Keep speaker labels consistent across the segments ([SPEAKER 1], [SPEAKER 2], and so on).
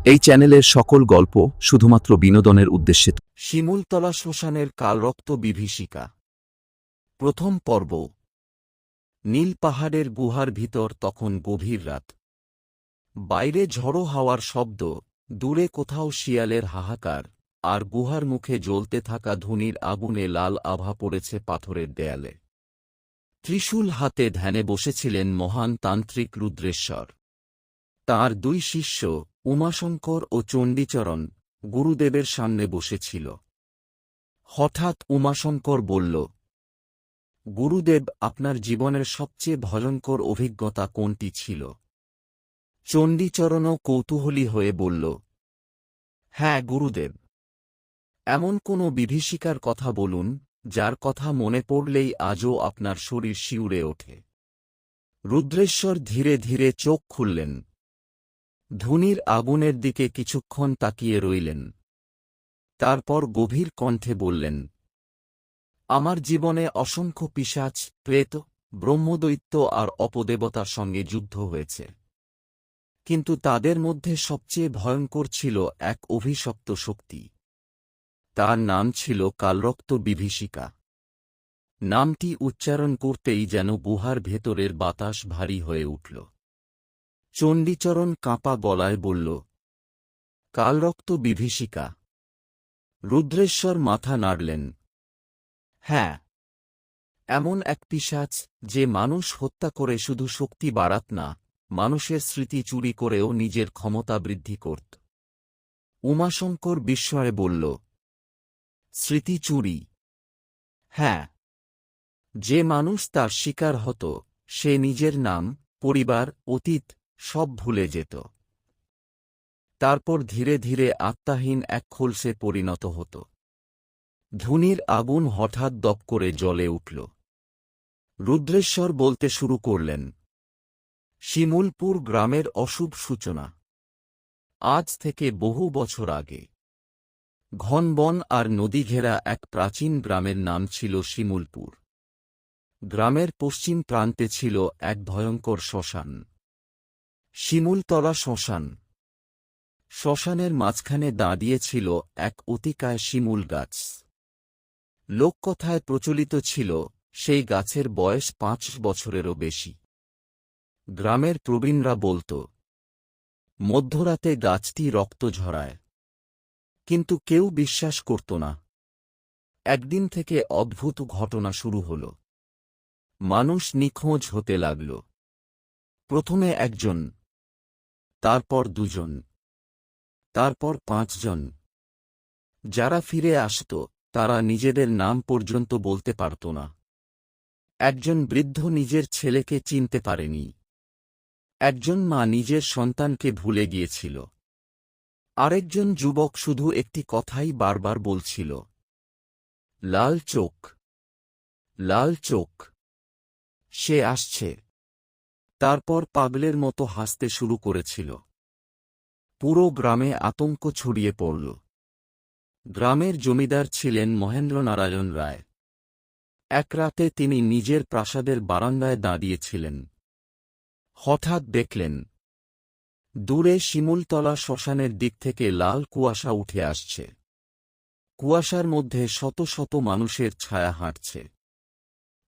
[SPEAKER 1] এই চ্যানেলের সকল গল্প শুধুমাত্র বিনোদনের উদ্দেশ্যে।
[SPEAKER 2] শিমুলতলা শ্মশানের কালরক্ত বিভীষিকা। প্রথম পর্ব। নীল পাহাড়ের গুহার ভিতর তখন গভীর রাত। বাইরে ঝড়ো হাওয়ার শব্দ, দূরে কোথাও শিয়ালের হাহাকার, আর গুহার মুখে জ্বলতে থাকা ধুনির আগুনে লাল আভা পড়েছে পাথরের দেয়ালে। ত্রিশূল হাতে ধ্যানে বসেছিলেন মহান তান্ত্রিক রুদ্রেশ্বর। তাঁর দুই শিষ্য উমাশঙ্কর ও চণ্ডীচরণ গুরুদেবের সামনে বসেছিল। হঠাৎ উমাশঙ্কর বলল, গুরুদেব, আপনার জীবনের সবচেয়ে ভয়ঙ্কর অভিজ্ঞতা কোনটি ছিল? চণ্ডীচরণও কৌতূহলী হয়ে বলল, হ্যাঁ গুরুদেব, এমন কোনো বিভীষিকার কথা বলুন যার কথা মনে পড়লেই আজও আপনার শরীর শিউরে ওঠে। রুদ্রেশ্বর ধীরে ধীরে চোখ খুললেন। ধুনির আগুনের দিকে কিছুক্ষণ তাকিয়ে রইলেন। তারপর গভীর কণ্ঠে বললেন, আমার জীবনে অসংখ্য পিশাচ, প্রেত, ব্রহ্মদৈত্য আর অপদেবতার সঙ্গে যুদ্ধ হয়েছে, কিন্তু তাদের মধ্যে সবচেয়ে ভয়ঙ্কর ছিল এক অভিশপ্ত শক্তি। তার নাম ছিল কালরক্ত বিভীষিকা। নামটি উচ্চারণ করতেই যেন গুহার ভেতরের বাতাস ভারী হয়ে উঠল। চণ্ডীচরণ কাঁপা গলায় বলল, কালরক্ত বিভীষিকা? রুদ্রেশ্বর মাথা নাড়লেন। হ্যাঁ, এমন এক পিশাচ যে মানুষ হত্যা করে শুধু শক্তি বাড়াত না, মানুষের স্মৃতি চুরি করেও নিজের ক্ষমতা বৃদ্ধি করত। উমাশঙ্কর বিস্ময়ে বলল, স্মৃতি চুরি? হ্যাঁ, যে মানুষ তার শিকার হতো সে নিজের নাম, পরিবার, অতীত সব ভুলে যেত। তারপর ধীরে ধীরে আত্মাহীন এক খোলসে পরিণত হতো। ধুনির আগুন হঠাৎ দপ করে জ্বলে উঠল। রুদ্রেশ্বর বলতে শুরু করলেন, শিমুলপুর গ্রামের অশুভ সূচনা। আজ থেকে বহু বছর আগে ঘন বন আর নদী ঘেরা এক প্রাচীন গ্রামের নাম ছিল শিমুলপুর। গ্রামের পশ্চিম প্রান্তে ছিল এক ভয়ঙ্কর শ্মশান, শিমুলতলা শ্মশান। শ্মশানের মাঝখানে দাঁড়িয়েছিল এক অতিকায় শিমুল গাছ। লোককথায় প্রচলিত ছিল সেই গাছের বয়স ৫ বছরেরও বেশি। গ্রামের প্রবীণরা বলত, মধ্যরাতে গাছটি রক্ত ঝরায়, কিন্তু কেউ বিশ্বাস করত না। একদিন থেকে অদ্ভুত ঘটনা শুরু হল। মানুষ নিখোঁজ হতে লাগল। প্রথমে একজন, তারপর দুজন, তারপর ৫ জন। যারা ফিরে আসত তারা নিজেদের নাম পর্যন্ত বলতে পারত না। একজন বৃদ্ধ নিজের ছেলেকে চিনতে পারেনি। একজন মা নিজের সন্তানকে ভুলে গিয়েছিল। আরেকজন যুবক শুধু একটি কথাই বারবার বলছিল, লাল চোখ, লাল চোখ, সে আসছে। তারপর পাগলের মতো হাসতে শুরু করেছিল। পুরো গ্রামে আতঙ্ক ছড়িয়ে পড়ল। গ্রামের জমিদার ছিলেন মহেন্দ্রনারায়ণ রায়। এক রাতে তিনি নিজের প্রাসাদের বারান্দায় দাঁড়িয়েছিলেন। হঠাৎ দেখলেন, দূরে শিমুলতলা শ্মশানের দিক থেকে লাল কুয়াশা উঠে আসছে। কুয়াশার মধ্যে শত শত মানুষের ছায়া হাঁটছে,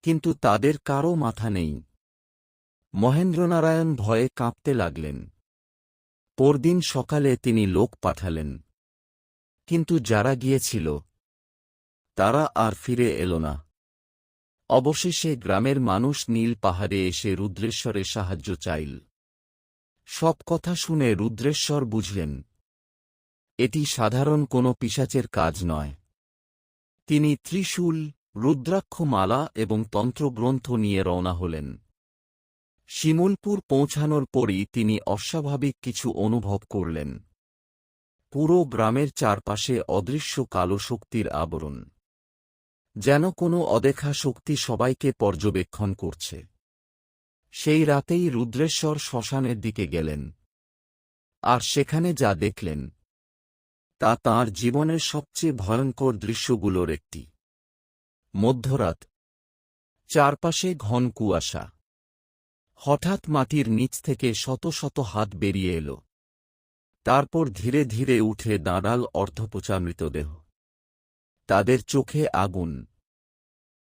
[SPEAKER 2] কিন্তু তাদের কারও মাথা নেই। মহেন্দ্রনারায়ণ ভয়ে কাঁপতে লাগলেন। পরদিন সকালে তিনি লোক পাঠালেন, কিন্তু যারা গিয়েছিল তারা আর ফিরে এলো না। অবশেষে গ্রামের মানুষ নীল পাহাড়ে এসে রুদ্রেশ্বরের সাহায্য চাইল। সব কথা শুনে রুদ্রেশ্বর বুঝলেন, এটি সাধারণ কোনো পিশাচের কাজ নয়। তিনি ত্রিশূল, রুদ্রাক্ষ মালা এবং তন্ত্রগ্রন্থ নিয়ে রওনা হলেন। শিমুলপুর পৌঁছানোর পরই তিনি অস্বাভাবিক কিছু অনুভব করলেন। পুরো গ্রামের চারপাশে অদৃশ্য কালো শক্তির আবরণ। যেন কোনো অদেখা শক্তি সবাইকে পর্যবেক্ষণ করছে। সেই রাতেই রুদ্রেশ্বর শ্মশানের দিকে গেলেন। আর সেখানে যা দেখলেন তা তাঁর জীবনের সবচেয়ে ভয়ঙ্কর দৃশ্যগুলোর একটি। মধ্যরাত, চারপাশে ঘন কুয়াশা। হঠাৎ মাটির নিচ থেকে শত শত হাত বেরিয়ে এলো। তারপর ধীরে ধীরে উঠে দাঁড়াল অর্ধপোচা মৃতদেহ। তাদের চোখে আগুন,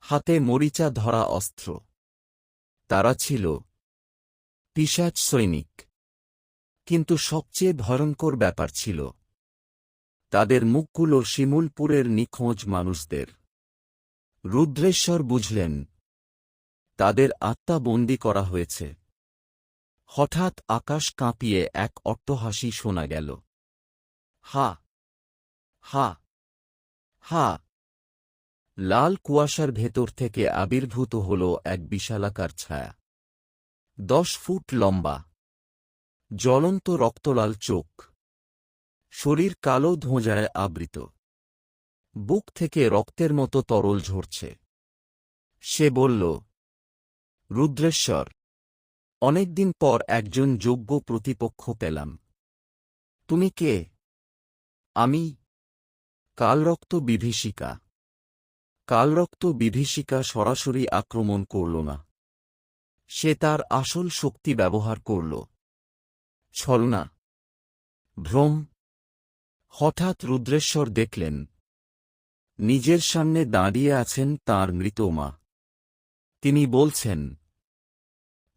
[SPEAKER 2] হাতে মরিচা ধরা অস্ত্র। তারা ছিল পিশাচ সৈনিক। কিন্তু সবচেয়ে ভয়ঙ্কর ব্যাপার ছিল, তাদের মুখগুলো শিমুলপুরের নিখোঁজ মানুষদের। রুদ্রেশ্বর বুঝলেন, তাদের আত্মা বন্দী করা হয়েছে। হঠাৎ আকাশ কাঁপিয়ে এক অট্টহাসি শোনা গেল। হা হা হা। লাল কুয়াশার ভেতর থেকে আবির্ভূত হল এক বিশালাকার ছায়া। 10 ফুট লম্বা, জ্বলন্ত রক্তলাল চোখ, শরীর কালো ধোঁয়ায় আবৃত, বুক থেকে রক্তের মতো তরল ঝরছে। সে বলল, রুদ্রেশ্বর, অনেকদিন পর একজন যোগ্য প্রতিপক্ষ পেলাম। তুমি কে? আমি কালরক্ত বিভীষিকা। কালরক্ত বিভীষিকা সরাসরি আক্রমণ করল না। সে তার আসল শক্তি ব্যবহার করল। ছলনা, ভ্রম। হঠাৎ রুদ্রেশ্বর দেখলেন, নিজের সামনে দাঁড়িয়ে আছেন তাঁর মৃত মা। তিনি বলছেন,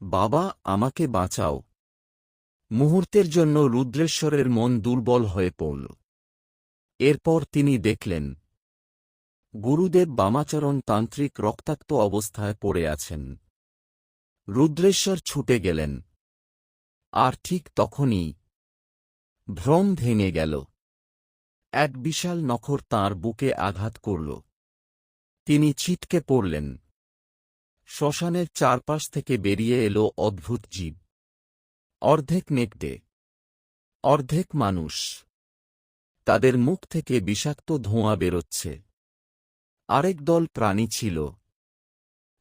[SPEAKER 2] বাবা, আমাকে বাঁচাও। মুহূর্তের জন্য রুদ্রেশ্বরের মন দুর্বল হয়ে পড়ল। এরপর তিনি দেখলেন, গুরুদেব বামাচরণ তান্ত্রিক রক্তাক্ত অবস্থায় পড়ে আছেন। রুদ্রেশ্বর ছুটে গেলেন। আর ঠিক তখনই ভ্রম ভেঙে গেল। এক বিশাল নখর তাঁর বুকে আঘাত করল। তিনি ছিটকে পড়লেন। শ্মশানের চারপাশ থেকে বেরিয়ে এলো অদ্ভুত জীব। অর্ধেক নেকড়ে, অর্ধেক মানুষ। তাদের মুখ থেকে বিষাক্ত ধোঁয়া বেরোচ্ছে। আরেক দল প্রাণী ছিল,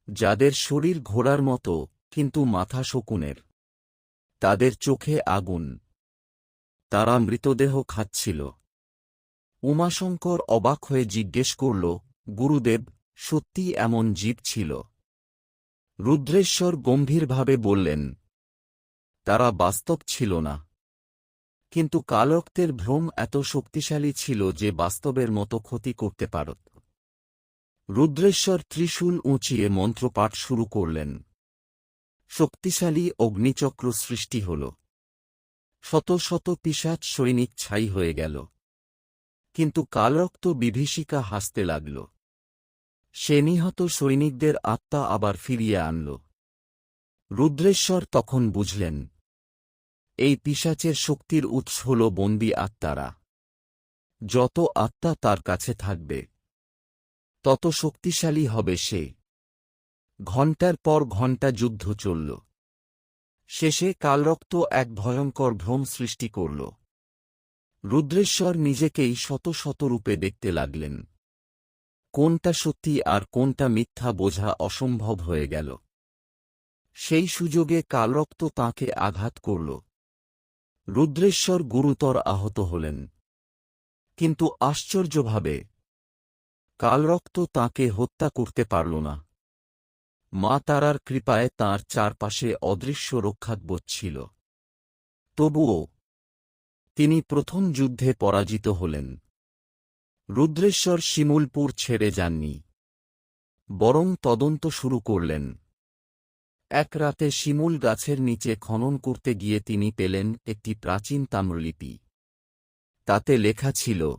[SPEAKER 2] যাদের শরীর ঘোড়ার মতো কিন্তু মাথা শকুনের। তাদের চোখে আগুন। তারা মৃতদেহ খাচ্ছিল। উমাশঙ্কর অবাক হয়ে জিজ্ঞেস করল, গুরুদেব, সত্যি এমন জীব ছিল? রুদ্রেশ্বর গম্ভীরভাবে বললেন, তারা বাস্তব ছিল না, কিন্তু কালরক্তের ভ্রম এত শক্তিশালী ছিল যে বাস্তবের মতো ক্ষতি করতে পারত। রুদ্রেশ্বর ত্রিশূল উঁচিয়ে মন্ত্রপাঠ শুরু করলেন। শক্তিশালী অগ্নিচক্র সৃষ্টি হল। শত শত পিশাচ সৈনিক ছাই হয়ে গেল। কিন্তু কালরক্ত বিভীষিকা হাসতে লাগল। সে নিহত সৈনিকদের আত্মা আবার ফিরিয়ে আনল। রুদ্রেশ্বর তখন বুঝলেন, এই পিশাচের শক্তির উৎস হল বন্দী আত্মারা। যত আত্মা তার কাছে থাকবে, তত শক্তিশালী হবে সে। ঘণ্টার পর ঘণ্টা যুদ্ধ চলল। শেষে কালরক্ত এক ভয়ঙ্কর ভ্রম সৃষ্টি করল। রুদ্রেশ্বর নিজেকেই শত শত রূপে দেখতে লাগলেন। কোনটা সত্যি আর কোনটা মিথ্যা বোঝা অসম্ভব হয়ে গেল। সেই সুযোগে কালরক্ত তাঁকে আঘাত করল। রুদ্রেশ্বর গুরুতর আহত হলেন। কিন্তু আশ্চর্যভাবে কালরক্ত তাঁকে হত্যা করতে পারল না। মা তারার কৃপায় তাঁর চারপাশে অদৃশ্য রক্ষাকবচ ছিল। তবুও তিনি প্রথম যুদ্ধে পরাজিত হলেন। রুদ্রেশ্বর শিমুলপুর ছেড়ে যাননি, বরং তদন্ত শুরু করলেন। এক রাতে শিমুল গাছের নিচে খনন করতে গিয়ে তিনি পেলেন একটি প্রাচীন তাম্রলিপি। তাতে লেখা ছিল,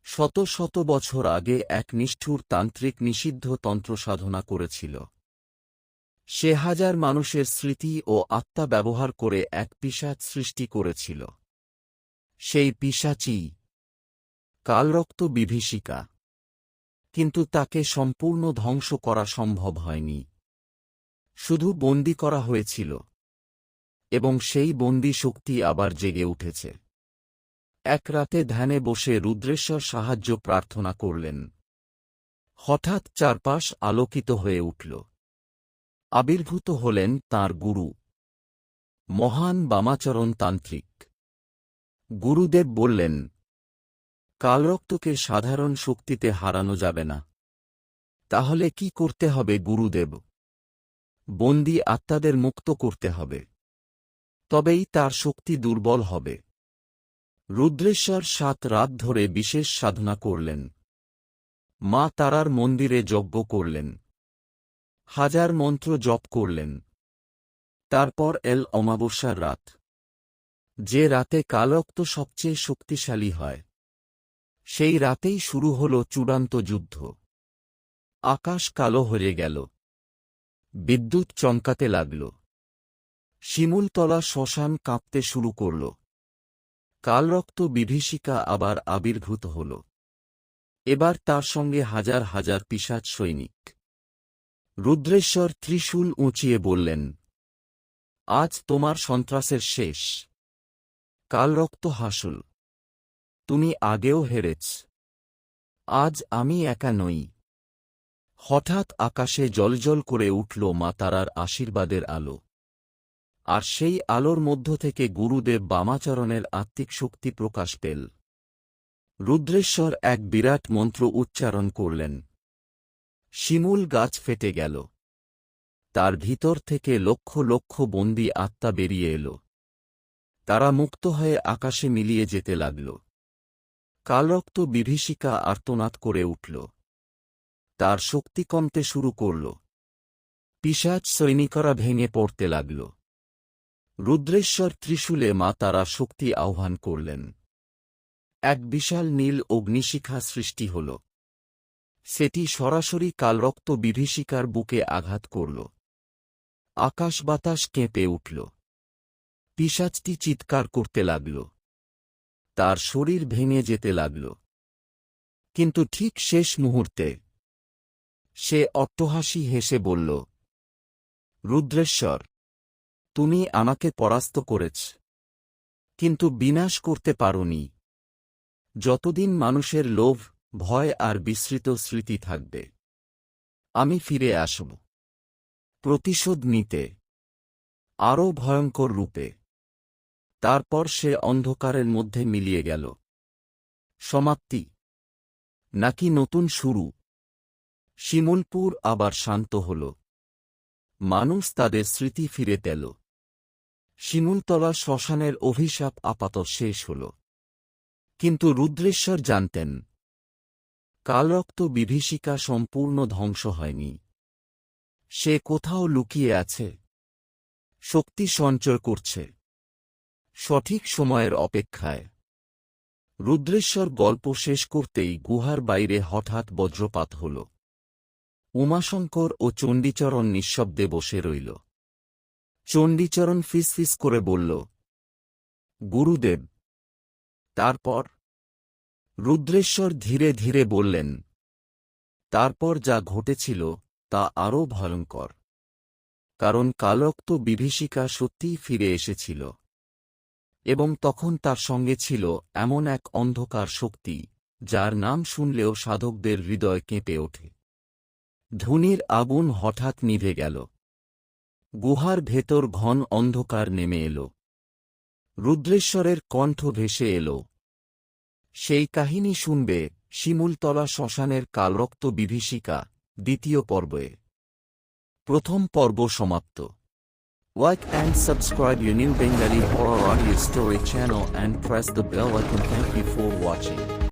[SPEAKER 2] শত শত বছর আগে এক নিষ্ঠুর তান্ত্রিক নিষিদ্ধ তন্ত্র সাধনা করেছিল। সে হাজার মানুষের স্মৃতি ও আত্মা ব্যবহার করে এক পিশাচ সৃষ্টি করেছিল। সেই পিশাচই কালরক্ত বিভীষিকা। কিন্তু তাকে সম্পূর্ণ ধ্বংস করা সম্ভব হয়নি। শুধু বন্দী করা হয়েছিল, এবং সেই বন্দী শক্তি আবার জেগে উঠেছে। এক রাতে ধ্যানে বসে রুদ্রেশ্বর সাহায্য প্রার্থনা করলেন। হঠাৎ চারপাশ আলোকিত হয়ে উঠল। আবির্ভূত হলেন তাঁর গুরু, মহান বামাচরণ তান্ত্রিক। গুরুদেব বললেন, কালরক্তকে সাধারণ শক্তিতে হারানো যাবে না। তাহলে কি করতে হবে গুরুদেব? বন্দী আত্মাদের মুক্ত করতে হবে। তবেই তার শক্তি দুর্বল হবে। রুদ্রেশ্বর 7 রাত ধরে বিশেষ সাধনা করলেন। মা তারার মন্দিরে যজ্ঞ করলেন। হাজার মন্ত্র জপ করলেন। তারপর অমাবস্যার রাত, যে রাতে কালরক্ত সবচেয়ে শক্তিশালী হয়, সেই রাতেই শুরু হল চূড়ান্ত যুদ্ধ। আকাশ কালো হয়ে গেল। বিদ্যুৎ চমকাতে লাগল। শিমুলতলা শ্মশান কাঁপতে শুরু করল। কালরক্ত বিভীষিকা আবার আবির্ভূত হল। এবার তার সঙ্গে হাজার হাজার পিশাচ সৈনিক। রুদ্রেশ্বর ত্রিশূল উঁচিয়ে বললেন, আজ তোমার সন্ত্রাসের শেষ। কালরক্ত হাসল, তুমি আগেও হেরেছ। আজ আমি একা নই। হঠাৎ আকাশে জ্বলজ্বল করে উঠল মা তারার আশীর্বাদের আলো। আর সেই আলোর মধ্য থেকে গুরুদেব বামাচরণের আত্মিক শক্তি প্রকাশ পেল। রুদ্রেশ্বর এক বিরাট মন্ত্র উচ্চারণ করলেন। শিমুল গাছ ফেটে গেল। তার ভিতর থেকে লক্ষ লক্ষ বন্দী আত্মা বেরিয়ে এল। তারা মুক্ত হয়ে আকাশে মিলিয়ে যেতে লাগল। কালরক্ত বিভীষিকা আর্তনাদ করে উঠল। তার শক্তি কমতে শুরু করল। পিশাচ সৈনিকরা ভেঙে পড়তে লাগল। রুদ্রেশ্বর ত্রিশূলে মা তারা শক্তি আহ্বান করলেন। এক বিশাল নীল অগ্নিশিখা সৃষ্টি হল। সেটি সরাসরি কালরক্ত বিভীষিকার বুকে আঘাত করল। আকাশ বাতাস কেঁপে উঠল। পিশাচটি চিৎকার করতে লাগল। তার শরীর ভেঙে যেতে লাগল। কিন্তু ঠিক শেষ মুহূর্তে সে অট্টহাসি হেসে বলল, রুদ্রেশ্বর, তুমি আমাকে পরাস্ত করেছ, কিন্তু বিনাশ করতে পারোনি। যতদিন মানুষের লোভ, ভয় আর বিস্মৃত স্মৃতি থাকবে, আমি ফিরে আসব প্রতিশোধ নিতে, আরও ভয়ঙ্কর রূপে। তারপর সে অন্ধকারের মধ্যে মিলিয়ে গেল। সমাপ্তি নাকি নতুন শুরু? শিমুলপুর আবার শান্ত হল। মানুষ তাদের স্মৃতি ফিরে পেল। শিমুলতলা শ্মশানের অভিশাপ আপাতত শেষ হল। কিন্তু রুদ্রেশ্বর জানতেন, কালরক্ত বিভীষিকা সম্পূর্ণ ধ্বংস হয়নি। সে কোথাও লুকিয়ে আছে, শক্তি সঞ্চয় করছে, সঠিক সময়ের অপেক্ষায়। রুদ্রেশ্বর গল্প শেষ করতেই গুহার বাইরে হঠাৎ বজ্রপাত হল। উমাশঙ্কর ও চণ্ডীচরণ নিঃশব্দে বসে রইল। চণ্ডীচরণ ফিসফিস করে বলল, গুরুদেব। তারপর? রুদ্রেশ্বর ধীরে ধীরে বললেন, তারপর যা ঘটেছিল তা আরও ভয়ঙ্কর। কারণ কালরক্ত বিভীষিকা সত্যিই ফিরে এসেছিল। এবং তখন তার সঙ্গে ছিল এমন এক অন্ধকার শক্তি, যার নাম শুনলেও সাধকদের হৃদয় কেঁপে ওঠে। ধুনির আগুন হঠাৎ নিভে গেল। গুহার ভেতর ঘন অন্ধকার নেমে এল। রুদ্রেশ্বরের কণ্ঠ ভেসে এল, সেই কাহিনী শুনবে শিমুলতলা শ্মশানের কালরক্ত বিভীষিকা, দ্বিতীয় পর্বে। প্রথম পর্ব সমাপ্ত। Like and subscribe your new Bengali horror audio story channel and press the bell icon. Thank you for watching.